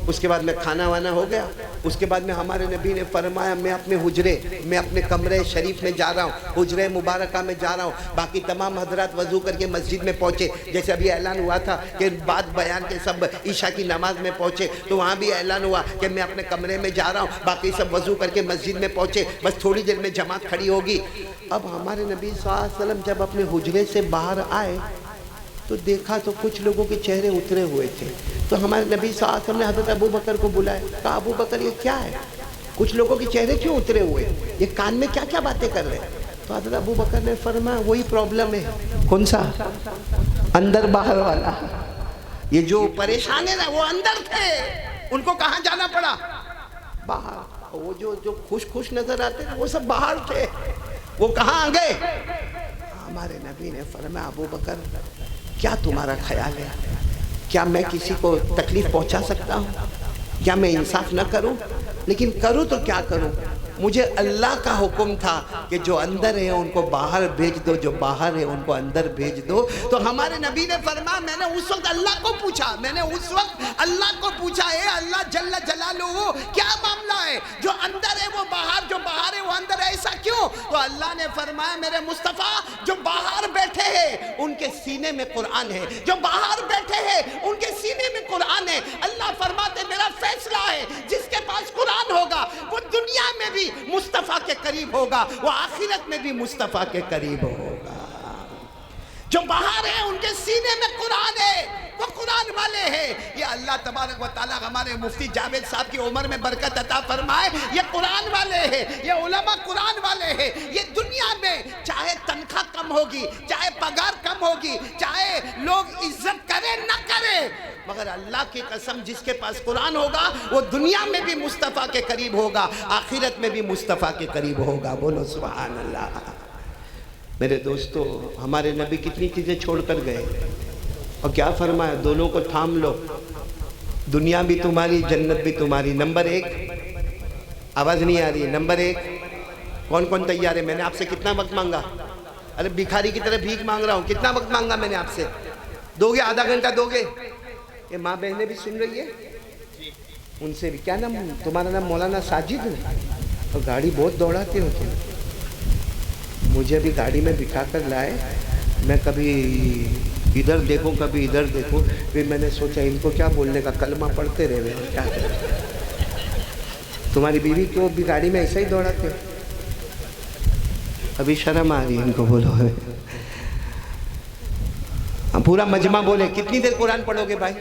اس کے بعد میں کھانا وانا ہو گیا، اس کے بعد میں ہمارے نبی نے فرمایا میں اپنے حجرے، میں اپنے کمرے شریف میں جا رہا ہوں، حجرے مبارکہ میں جا رہا ہوں۔ باقی تمام حضرات وضو کر کے مسجد میں پہنچے، جیسے ابھی اعلان ہوا تھا کہ بعد بیان کے سب عشاء کی نماز میں پہنچے، تو وہاں بھی اعلان ہوا کہ میں اپنے کمرے میں جا رہا ہوں، باقی سب وضو کر کے مسجد میں پہنچے، بس تھوڑی دیر میں جماعت کھڑی ہوگی۔ اب ہمارے نبی صلی اللہ علیہ وسلم جب اپنے حجرے سے باہر آئے تو دیکھا تو کچھ لوگوں کے چہرے اترے ہوئے تھے، تو ہمارے نبی صلی اللہ علیہ وسلم نے حضرت ابو بکر کو بلائے، کہا ابو بکر یہ کیا ہے؟ کچھ لوگوں کے چہرے کیوں اترے ہوئے؟ یہ کان میں کیا کیا باتیں کر رہے ہیں؟ تو حضرت ابو بکر نے فرمایا وہی پرابلم ہے۔ کون سا؟ اندر باہر والا۔ یہ جو پریشان ہے نا وہ اندر تھے، ان کو کہاں جانا پڑا؟ باہر۔ وہ جو خوش نظر آتے ہیں وہ سب باہر تھے، وہ کہاں گئے؟ ہمارے نبی نے فرمایا ابو بکر کیا تمہارا خیال ہے؟ کیا میں کسی کو تکلیف پہنچا سکتا ہوں؟ کیا میں انصاف نہ کروں؟ لیکن کروں تو کیا کروں؟ مجھے اللہ کا حکم تھا کہ جو اندر ہے ان کو باہر بھیج دو، جو باہر ہے ان کو اندر بھیج دو۔ تو ہمارے نبی نے فرمایا میں نے اس وقت اللہ کو پوچھا، اے اللہ جل جلالہ کیا معاملہ ہے؟ جو اندر ہے وہ باہر، جو باہر ہے وہ اندر، ایسا کیوں؟ تو اللہ نے فرمایا میرے مصطفیٰ جو باہر بیٹھے ہیں ان کے سینے میں قرآن ہے، جو باہر بیٹھے ہیں ان کے سینے میں قرآن ہے۔ اللہ فرماتے میرا فیصلہ ہے جس کے پاس قرآن ہوگا وہ دنیا میں بھی مصطفیٰ کے قریب ہوگا، وہ آخرت میں بھی مصطفیٰ کے قریب ہوگا۔ جو باہر ہیں ان کے سینے میں قرآن ہے، وہ قرآن والے ہیں۔ یہ اللہ تبارک و تعالیٰ ہمارے مفتی جاوید صاحب کی عمر میں برکت عطا فرمائے، یہ قرآن والے ہیں، یہ علماء قرآن والے ہیں۔ یہ دنیا میں چاہے تنخواہ کم ہوگی، چاہے پگار کم ہوگی، چاہے لوگ عزت کریں نہ کریں، مگر اللہ کی قسم جس کے پاس قرآن ہوگا وہ دنیا میں بھی مصطفیٰ کے قریب ہوگا، آخرت میں بھی مصطفیٰ کے قریب ہوگا۔ بولو سبحان اللہ۔ میرے دوستو ہمارے نبی کتنی چیزیں چھوڑ کر گئے اور کیا فرمایا؟ دونوں کو تھام لو، دنیا بھی تمہاری جنت بھی تمہاری۔ نمبر ایک، آواز نہیں آ رہی، نمبر ایک کون کون تیار ہے؟ میں نے آپ سے کتنا وقت مانگا؟ ارے بھکاری کی طرح بھیک مانگ رہا ہوں، کتنا وقت مانگا میں نے آپ سے؟ دو گے؟ آدھا گھنٹہ دو گے؟ یہ ماں بہنیں بھی سن رہی ہے، ان سے بھی کیا نام؟ تمہارا نام مولانا ساجد ہے اور گاڑی بہت دوڑاتے ہو تم۔ مجھے بھی گاڑی میں بٹھا کر لائے، میں کبھی ادھر دیکھوں کبھی ادھر دیکھوں، پھر میں نے سوچا ان کو کیا بولنے کا، کلمہ پڑھتے رہے اور کیا کریں۔ تمہاری بیوی کو بھی گاڑی میں ایسا ہی دوڑاتے؟ ابھی شرم آ رہی ہے ان کو، بولو پورا مجمع بولے کتنی دیر قرآن پڑھو گے بھائی؟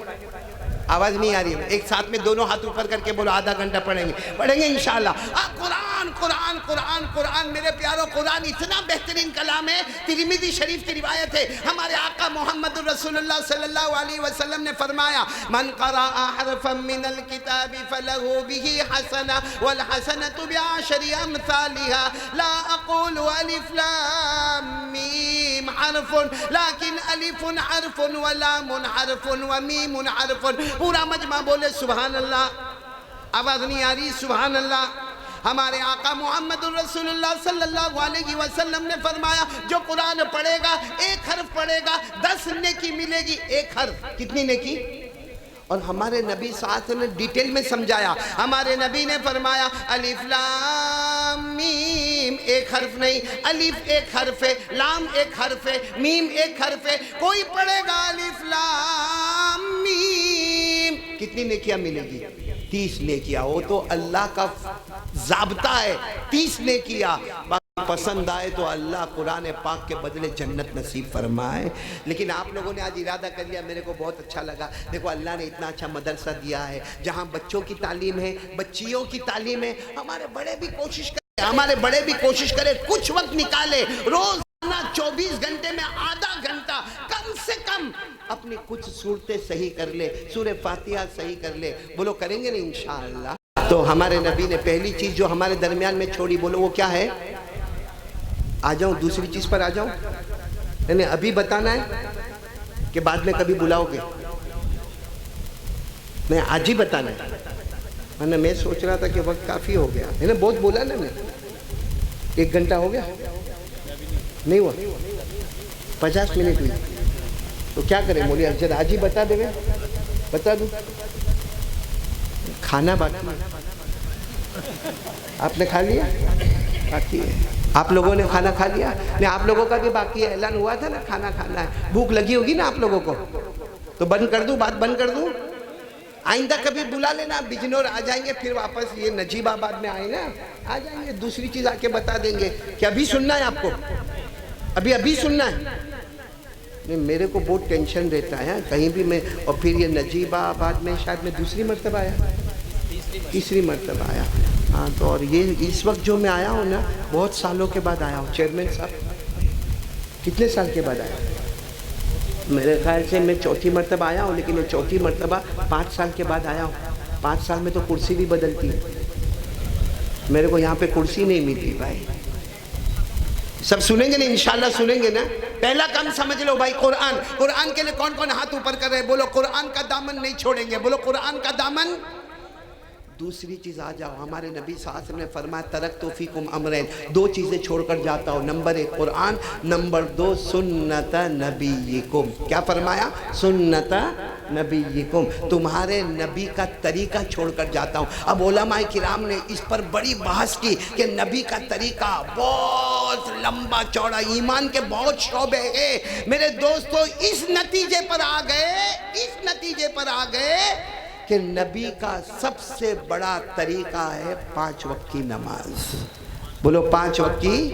آواز نہیں آ رہی ہے، ایک ساتھ میں دونوں ہاتھ اوپر کر کے بولو آدھا گھنٹہ پڑھیں گے انشاءاللہ۔ قرآن قرآن قرآن قرآن میرے پیاروں، قرآن اتنا بہترین کلام ہے۔ ترمذی شریف کی روایت ہے، ہمارے آقا محمد الرسول اللہ صلی اللہ علیہ وسلم نے فرمایا من قرأ حرفا من الكتاب فله به حسنہ والحسنۃ بعشر امثالها لا اقول الف لام میم حرف لیکن الف حرف ولام حرف ومیم حرف۔ پورا مجمع بولے سبحان اللہ۔ آواز نہیں آ رہی؟ سبحان اللہ۔ ہمارے آقا محمد الرسول اللہ صلی اللہ علیہ وسلم نے فرمایا جو قرآن پڑھے گا، ایک حرف پڑھے گا 10 نیکی ملے گی۔ ایک حرف کتنی نیکی؟ اور ہمارے نبی صلی اللہ علیہ وسلم نے ڈیٹیل میں سمجھایا۔ ہمارے نبی نے فرمایا الف لام میم، ایک حرف نہیں، الف ایک حرف ہے، لام ایک حرف ہے، میم ایک حرف ہے۔ کوئی پڑھے گا الف لام میم، کتنی نیکیاں ملے گی؟ 30 نیکیاں۔ وہ تو اللہ کا ضابطہ ہے، 30 نیکیاں۔ پسند آئے تو اللہ قرآن پاک کے بدلے جنت نصیب فرمائے۔ لیکن آپ لوگوں نے آج ارادہ کر لیا، میرے کو بہت اچھا لگا۔ دیکھو اللہ نے اتنا اچھا مدرسہ دیا ہے جہاں بچوں کی تعلیم ہے، بچیوں کی تعلیم ہے۔ ہمارے بڑے بھی کوشش کریں، کچھ وقت نکالے، روزانہ 24 گھنٹے میں آدھا گھنٹہ کم سے کم اپنی کچھ صورتیں صحیح کر لے، سورہ فاتحہ صحیح کر لے۔ بولو کریں گے نا انشاءاللہ؟ تو ہمارے نبی نے پہلی چیز جو ہمارے درمیان میں چھوڑی، بولو وہ کیا ہے؟ آ جاؤں دوسری چیز پر آ جاؤں؟ نہیں ابھی بتانا ہے کہ بعد میں کبھی بلاؤ گے؟ میں آج ہی بتانا ہے۔ میں سوچ رہا تھا کہ وقت کافی ہو گیا ہے نا، بہت بولا نا میں، 1 گھنٹہ ہو گیا نہیں ہوا، 50 منٹ ہوئی، تو کیا کریں؟ مولوی افضل آج ہی بتا دے گا؟ بتا دوں؟ کھانا باقی ہے. آپ نے کھا لیا؟ باقی ہے. آپ لوگوں نے کھانا کھا لیا؟ نہیں، آپ لوگوں کا بھی باقی ہے. اعلان ہوا تھا نا کھانا کھانا ہے. بھوک لگی ہوگی نا آپ لوگوں کو؟ تو بند کر دوں، بات بند کر دوں؟ آئندہ کبھی بلا لینا. بجنور آ جائیں گے پھر واپس. یہ نجیب آباد میں آئے نا، آ جائیں گے، دوسری چیز آ کے بتا دیں گے کہ ابھی سننا ہے آپ کو، ابھی سننا ہے. نہیں، میرے کو بہت ٹینشن رہتا ہے کہیں بھی میں. اور پھر یہ نجیب آباد میں شاید میں دوسری مرتبہ آیا، تیسری مرتبہ آیا. ہاں، تو اور یہ اس وقت جو میں آیا ہوں نا، بہت سالوں کے بعد آیا ہوں. چیئرمین صاحب کتنے سال کے بعد آیا؟ میرے خیال سے میں چوتھی مرتبہ آیا ہوں، لیکن یہ چوتھی مرتبہ 5 سال کے بعد آیا ہوں. 5 سال میں تو کرسی بھی بدلتی ہے. میرے کو یہاں پہ کرسی نہیں ملتی بھائی. سب سنیں گے نا انشاءاللہ؟ سنیں گے نا؟ پہلا کام سمجھ لو بھائی، قرآن. قرآن کے لیے کون کون ہاتھ اوپر کر رہے؟ بولو قرآن کا دامن نہیں چھوڑیں گے. بولو قرآن کا دامن. دوسری چیز آ جاؤ. ہمارے نبی صلی اللہ علیہ وسلم نے فرمایا ترکت فیکم امرین، 2 چیزیں چھوڑ کر جاتا ہوں. نمبر 1 قرآن، نمبر 2 سنت نبیکم. کیا فرمایا؟ سنت نبیکم، تمہارے نبی کا طریقہ چھوڑ کر جاتا ہوں. اب علماء کرام نے اس پر بڑی بحث کی کہ نبی کا طریقہ بہت لمبا چوڑا، ایمان کے بہت شعبے ہیں. میرے دوستو اس نتیجے پر آ گئے کہ نبی کا سب سے بڑا طریقہ ہے 5 وقت کی نماز. بولو 5 وقت کی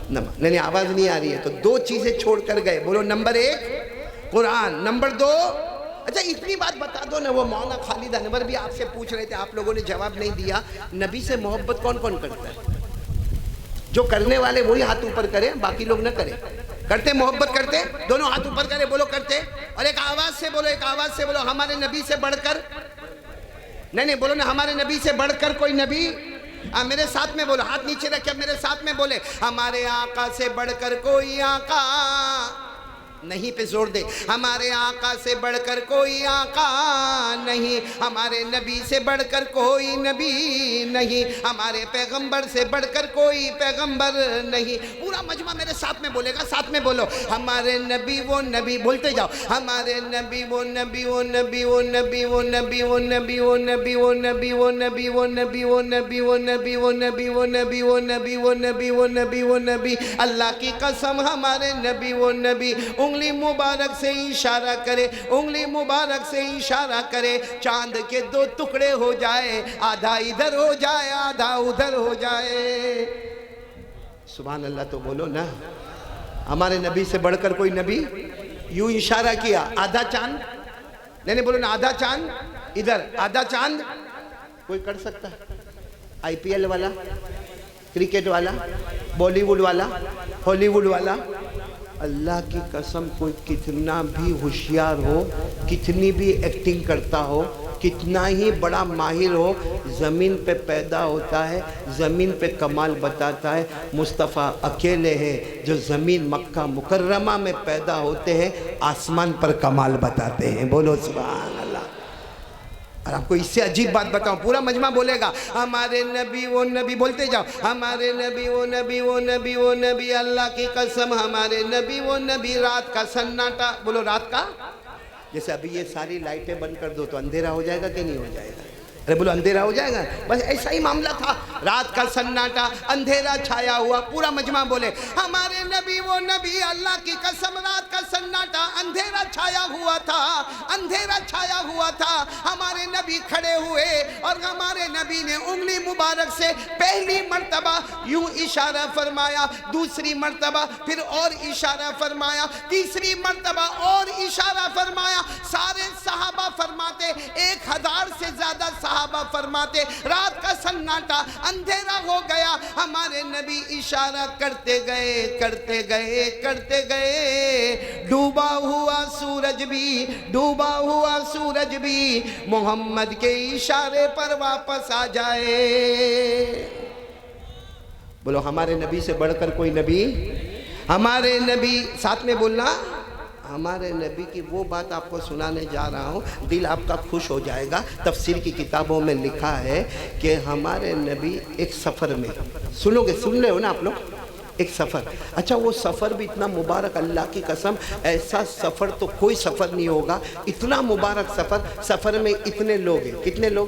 نماز. نہیں آواز نہیں آ رہی ہے. تو 2 چیزیں چھوڑ کر گئے. بولو نمبر 1 قرآن، نمبر 2. اچھا اتنی بات بتا دو نا، وہ مولانا خالد انور بھی آپ سے پوچھ رہے تھے، آپ لوگوں نے جواب نہیں دیا. نبی سے محبت کون کون کرتا ہے؟ جو کرنے والے وہی ہاتھ اوپر کرے، باقی لوگ نہ کریں. کرتے محبت کرتے؟ دونوں ہاتھ اوپر کرے. بولو کرتے. اور ایک آواز سے بولو ہمارے نبی سے بڑھ کر. نہیں بولو نا، ہمارے نبی سے بڑھ کر کوئی نبی. میرے ساتھ میں بولو، ہاتھ نیچے رکھے میرے ساتھ میں بولے ہمارے آقا سے بڑھ کر کوئی آقا نہیں. پہ زور دے. ہمارے آقا سے بڑھ کر کوئی آقا نہیں، ہمارے نبی سے بڑھ کر کوئی نبی نہیں، ہمارے پیغمبر سے بڑھ کر کوئی پیغمبر نہیں. پورا مجمع میرے ساتھ میں بولے گا. ساتھ میں بولو ہمارے نبی وہ نبی. بولتے جاؤ ہمارے نبی وہ نبی وہ نبی وہ نبی وہ نبی وہ نبی وہ نبی وہ نبی وہ نبی وہ نبی وہ نبی وہ نبی وہ نبی وہ نبی وہ نبی وہ نبی وہ نبی وہ نبی. اللہ کی قسم ہمارے نبی وہ نبی. انگلی مبارک سے اشارہ کرے، انگلی مبارک سے اشارہ کرے، چاند کے 2 ٹکڑے ہو جائے، آدھا ادھر ہو جائے آدھا ادھر ہو جائے. سبحان اللہ. تو بولو نا ہمارے نبی سے بڑھ کر کوئی نبی. یوں اشارہ کیا، آدھا چاند. نہیں بولو نا آدھا چاند ادھر، آدھا چاند. کوئی کر سکتا ہے؟ IPL والا، کرکٹ والا، بالی ووڈ والا، ہالی ووڈ والا. اللہ کی قسم کوئی کتنا بھی ہوشیار ہو، کتنی بھی ایکٹنگ کرتا ہو، کتنا ہی بڑا ماہر ہو، زمین پہ پیدا ہوتا ہے، زمین پہ کمال بتاتا ہے. مصطفیٰ اکیلے ہیں جو زمین مکہ مکرمہ میں پیدا ہوتے ہیں، آسمان پر کمال بتاتے ہیں. بولو سبحان اللہ. اور آپ کو اس سے عجیب بات بتاؤں، پورا مجمع بولے گا ہمارے نبی وہ نبی. بولتے جاؤ ہمارے نبی وہ نبی وہ نبی وہ نبی. اللہ کی قسم ہمارے نبی وہ نبی. رات کا سناٹا. بولو رات کا. جیسے ابھی یہ ساری لائٹیں بند کر دو تو اندھیرا ہو جائے گا کہ نہیں ہو جائے گا؟ ارے بولو اندھیرا ہو جائے گا. بس ایسا ہی معاملہ تھا. رات کا سناٹا، اندھیرا چھایا ہوا. پورا مجمع بولے ہمارے نبی وہ نبی. اللہ کی قسم رات کا سناٹا، اندھیرا چھایا ہوا تھا، اندھیرا چھایا ہوا تھا. ہمارے نبی کھڑے ہوئے اور ہمارے نبی نے انگلی مبارک سے پہلی مرتبہ یوں اشارہ فرمایا، دوسری مرتبہ پھر اور اشارہ فرمایا، تیسری مرتبہ اور اشارہ فرمایا. سارے صحابہ فرماتے، 1000 سے زیادہ صحابہ فرماتے رات کا سناٹا، اندھیرا ہو گیا. ہمارے نبی اشارہ کرتے گئے کرتے گئے کرتے گئے. ڈوبا ہوا سورج بھی، ڈوبا ہوا سورج بھی محمد کے اشارے پر واپس آ جائے. بولو ہمارے نبی سے بڑھ کر کوئی نبی. ہمارے نبی. ساتھ میں بولنا ہمارے نبی کی وہ بات آپ کو سنانے جا رہا ہوں، دل آپ کا خوش ہو جائے گا. تفسیر کی کتابوں میں لکھا ہے کہ ہمارے نبی ایک سفر میں، سنو گے، سن رہے ہو نا آپ لوگ، ایک سفر. اچھا وہ سفر بھی اتنا مبارک، اللہ کی قسم ایسا سفر تو کوئی سفر نہیں ہوگا. اتنا مبارک سفر. سفر میں اتنے لوگ ہیں. کتنے لوگ؟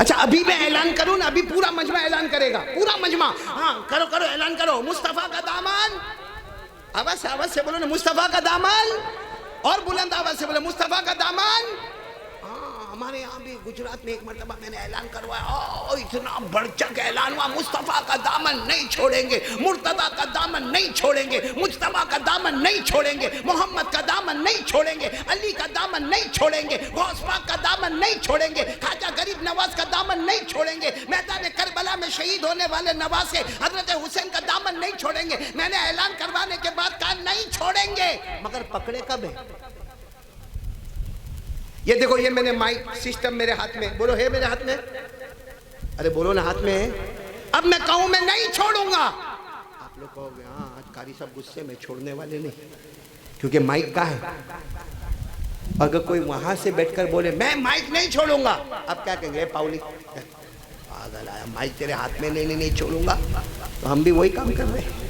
اچھا ابھی میں اعلان کروں نا, ابھی پورا مجمع اعلان کرے گا, پورا مجمع. ہاں کرو کرو اعلان کرو. مصطفیٰ کا دامن, آواز سے بولو نا, مصطفیٰ کا دامن, اور بلند آواز سے بولو مصطفیٰ کا دامن. ہمارے یہاں بھی گجرات میں ایک مرتبہ میں نے اعلان کروایا, اتنا بڑھ چڑھ کے اعلان ہوا, مصطفیٰ کا دامن نہیں چھوڑیں گے, مرتضیٰ کا دامن نہیں چھوڑیں گے, مجتبیٰ کا دامن نہیں چھوڑیں گے, محمد کا دامن نہیں چھوڑیں گے, علی کا دامن نہیں چھوڑیں گے, غوث پاک کا دامن نہیں چھوڑیں گے, خواجہ غریب نواز کا دامن نہیں چھوڑیں گے, میدان کربلا میں شہید ہونے والے نواسے حضرت حسین کا دامن نہیں چھوڑیں گے. میں نے اعلان کروانے کے بعد کہا نہیں چھوڑیں گے, مگر پکڑے کب ہے؟ یہ دیکھو, یہ میں نے مائک سسٹم میرے ہاتھ میں, بولو ہے میرے ہاتھ میں, ارے بولو نا ہاتھ میں ہے. اب میں کہوں میں نہیں چھوڑوں گا, آپ لوگ کہو گے ہاں آج قاری صاحب غصے میں, چھوڑنے والے نہیں, کیونکہ مائک کا ہے. اگر کوئی وہاں سے بیٹھ کر بولے میں مائک نہیں چھوڑوں گا, اب کیا کہیں گے, پاؤلی پاگل آیا, مائک تیرے ہاتھ میں نہیں چھوڑوں گا. تو ہم بھی وہی کام کر رہے ہیں.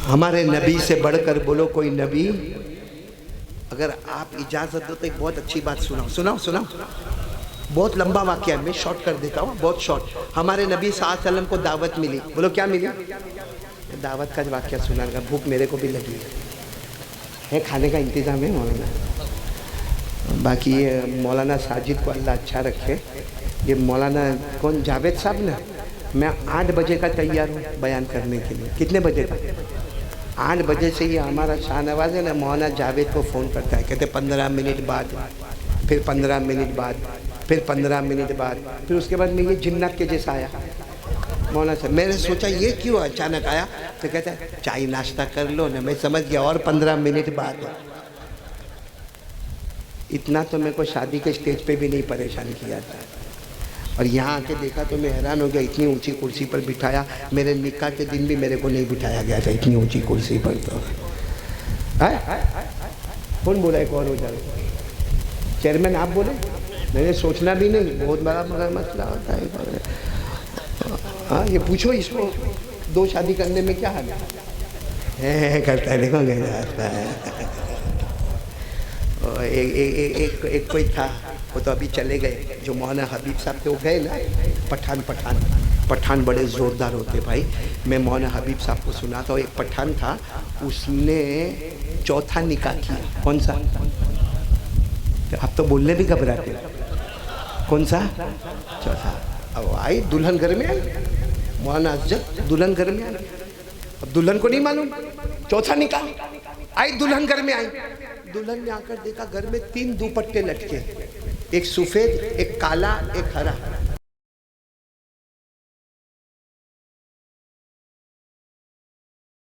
ہمارے نبی سے بڑھ کر بولو کوئی نبی. اگر آپ اجازت دو تو ایک بہت اچھی بات سناؤ. بہت لمبا واقعہ ہے, میں شارٹ کر دیتا ہوں, بہت شارٹ. ہمارے نبی صلی اللہ علیہ وسلم کو دعوت ملی, بولو کیا ملی؟ دعوت کا واقعہ سنا گا, بھوک میرے کو بھی لگی ہے, کھانے کا انتظام ہے مولانا. باقی یہ مولانا ساجد کو اللہ اچھا رکھے. یہ مولانا کون, جاوید صاحب نا, میں 8 بجے کا تیار ہوں بیان کرنے کے لیے. کتنے بجے کا؟ 8 بجے سے یہ ہمارا شاہ نواز ہے نا, مولانا جاوید کو فون کرتا ہے, کہتے 15 منٹ بعد, پھر 15 منٹ بعد, پھر 15 منٹ بعد, پھر اس کے بعد میں یہ جنت کے جیسا آیا مولانا صاحب. میں نے سوچا یہ کیوں اچانک آیا, تو کہتا ہے چائے ناشتہ کر لو نا. میں سمجھ گیا اور 15 منٹ بعد. اتنا تو میرے کو شادی کے سٹیج پہ بھی نہیں پریشان کیا تھا, اور یہاں آ کے دیکھا تو میں حیران ہو گیا. اتنی اونچی کرسی پر بٹھایا, میرے نکاح کے دن بھی میرے کو نہیں بٹھایا گیا تھا اتنی اونچی کرسی پر. تو کون بولا ہے کون ہو جائے, چیئرمین آپ بولے, میں نے سوچنا بھی نہیں, بہت بڑا مگر مسئلہ ہوتا ہے. ہاں یہ پوچھو اس کو 2 شادی کرنے میں کیا حال ہے, کرتا ہے دیکھو گے. ایک کوئی تھا, وہ تو ابھی چلے گئے, جو مولانا حبیب صاحب تھے, وہ گئے نا. پٹھان بڑے زوردار ہوتے بھائی. میں مولانا حبیب صاحب کو سناتا ہوں. ایک پٹھان تھا, اس نے 4تھا نکاح کیا. کون سا؟ اب تو بولنے بھی گھبراتے. کون سا؟ 4تھا. اب آئی دلہن گھر میں, آئی مولانا افضل دلہن گھر میں آئی. اب دلہن کو نہیں معلوم 4تھا نکاح. آئی دلہن گھر میں, آئی دلہن نے آ کر دیکھا گھر میں 3 دوپٹے لٹکے, ایک سفید, ایک کالا, ایک ہرا.